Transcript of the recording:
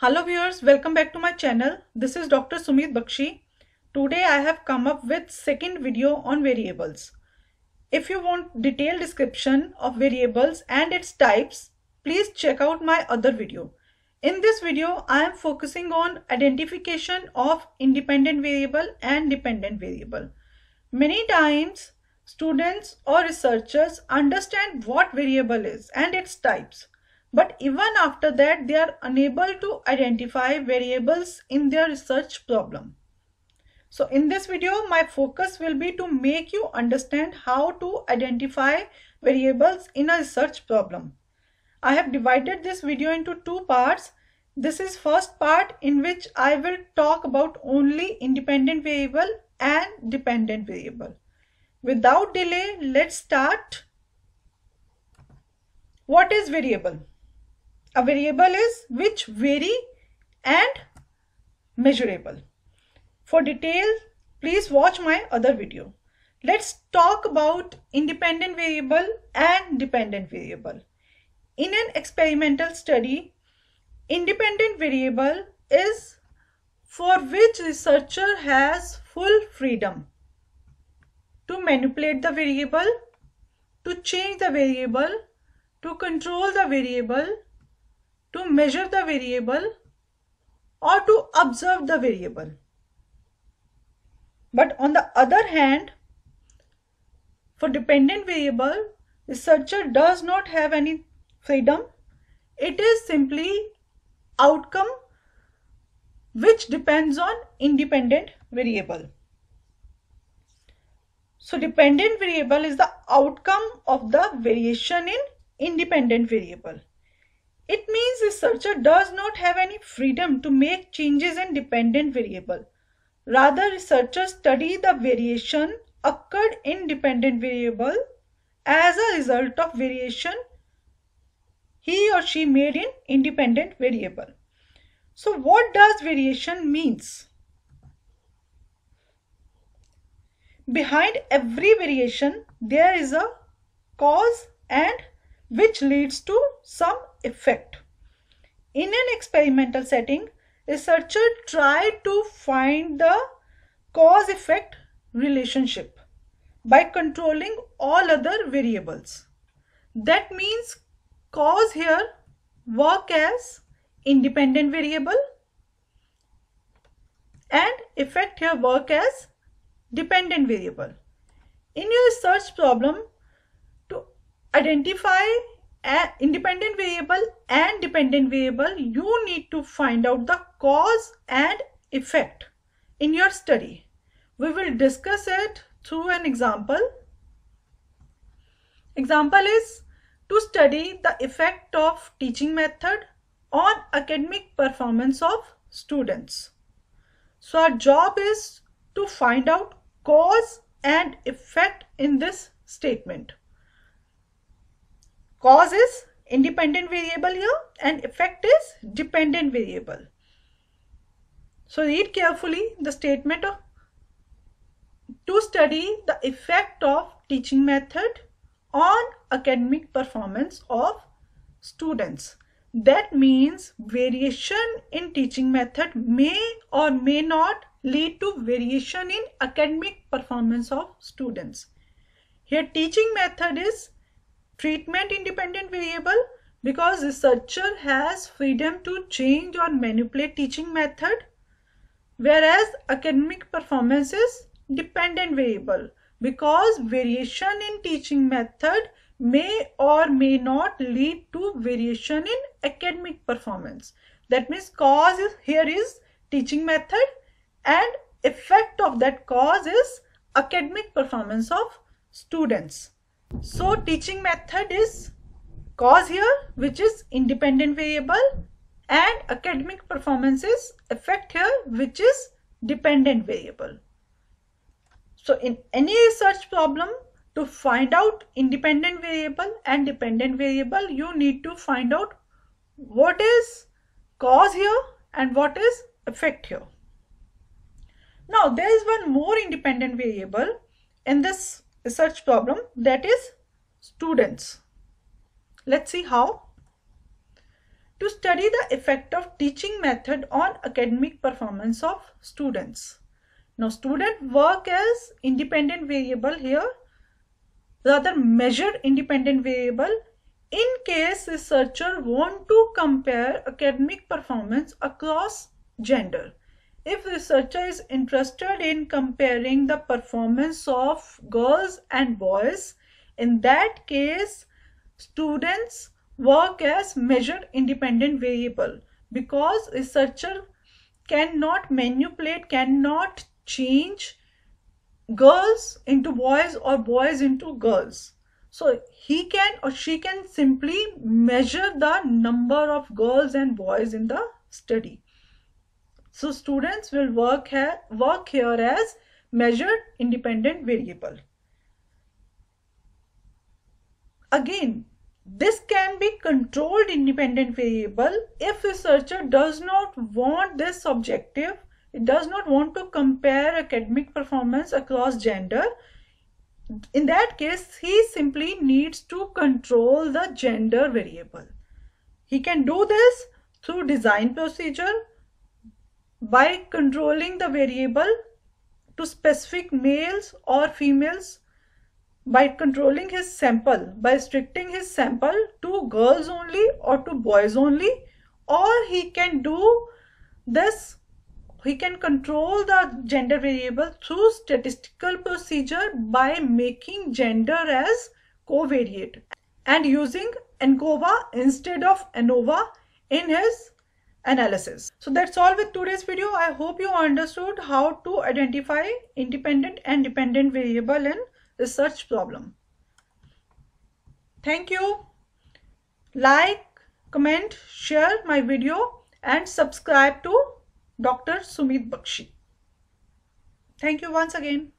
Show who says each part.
Speaker 1: Hello viewers, welcome back to my channel. This is Dr. Sumit Bakshi. Today I have come up with second video on variables. If you want detailed description of variables and its types, please check out my other video. In this video, I am focusing on identification of independent variable and dependent variable. Many times, students or researchers understand what variable is and its types. But even after that, they are unable to identify variables in their research problem. So in this video, my focus will be to make you understand how to identify variables in a research problem. I have divided this video into two parts. This is first part in which I will talk about only independent variable and dependent variable. Without delay, let's start. What is variable? A variable is which vary and measurable. For details, please watch my other video. Let's talk about independent variable and dependent variable. In an experimental study, independent variable is for which researcher has full freedom to manipulate the variable, to change the variable, to control the variable, to measure the variable, or to observe the variable. But on the other hand, for dependent variable, researcher does not have any freedom. It is simply outcome which depends on independent variable. So dependent variable is the outcome of the variation in independent variable. It means researcher does not have any freedom to make changes in dependent variable. Rather, researchers study the variation occurred in dependent variable as a result of variation he or she made in independent variable. So what does variation means? Behind every variation, there is a cause and which leads to some effect. In an experimental setting, researchers try to find the cause-effect relationship by controlling all other variables. That means cause here work as independent variable and effect here work as dependent variable. In your research problem, to identify an independent variable and dependent variable, you need to find out the cause and effect in your study. We will discuss it through an example. Example is to study the effect of teaching method on academic performance of students. So our job is to find out cause and effect in this statement. Cause is independent variable here and effect is dependent variable. So read carefully the statement of to study the effect of teaching method on academic performance of students. That means variation in teaching method may or may not lead to variation in academic performance of students. Here teaching method is treatment independent variable because researcher has freedom to change or manipulate teaching method, whereas academic performance is dependent variable because variation in teaching method may or may not lead to variation in academic performance. That means cause here is teaching method and effect of that cause is academic performance of students. So teaching method is cause here, which is independent variable, and academic performance is effect here, which is dependent variable. So in any research problem, to find out independent variable and dependent variable, you need to find out what is cause here and what is effect here. Now there is one more independent variable in this research problem, that is students. Let's see how. to study the effect of teaching method on academic performance of students. Now student work as independent variable here, rather measured independent variable, in case researcher want to compare academic performance across gender. If researcher is interested in comparing the performance of girls and boys, in that case students work as measured independent variable, because researcher cannot manipulate, cannot change girls into boys or boys into girls. So he can or she can simply measure the number of girls and boys in the study. So students will work here as measured independent variable. Again, this can be controlled independent variable if researcher does not want this objective. It does not want to compare academic performance across gender. In that case, he simply needs to control the gender variable. He can do this through design procedure by controlling the variable to specific males or females, by controlling his sample, by restricting his sample to girls only or to boys only, or he can do this, he can control the gender variable through statistical procedure by making gender as covariate and using ANCOVA instead of ANOVA in his analysis. So that's all with today's video. I hope you understood how to identify independent and dependent variable in research problem. Thank you. Like, comment, share my video and subscribe to Dr. Sumit Bakshi. Thank you once again.